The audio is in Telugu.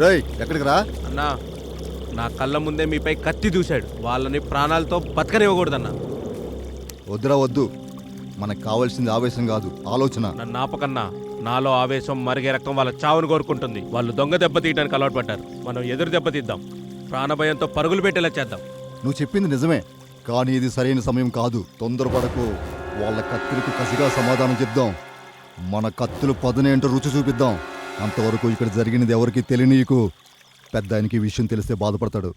రేయ్ ఎక్కడికి రా? అన్నా నా కళ్ళ ముందే మీపై కత్తి దూశాడు. వాళ్ళని ప్రాణాలతో బతకనివ్వకూడదన్నా. వద్దురా వద్దు. మనకు కావాల్సింది ఆవేశం కాదు, ఆలోచన. నన్ను ఆపకన్నా. నాలో ఆవేశం మరిగే రక్తం వాళ్ళ చావును కోరుకుంటుంది. వాళ్ళు దొంగ దెబ్బ తీయడానికి అలవాటు పడ్డారు. మనం ఎదురు దెబ్బ తీద్దాం. ప్రాణభయంతో పరుగులు పెట్టేలా చేద్దాం. నువ్వు చెప్పింది నిజమే, కానీ ఇది సరైన సమయం కాదు. తొందరపడకు. వాళ్ళ కత్తులకు కసిగా సమాధానం చెప్దాం. మన కత్తులు పదునేంటో రుచి చూపిద్దాం. అంతవరకు ఇక్కడ జరిగినది ఎవరికి తెలియనీయకు. పెద్ద ఆయనకి ఈ విషయం తెలిస్తే బాధపడతాడు.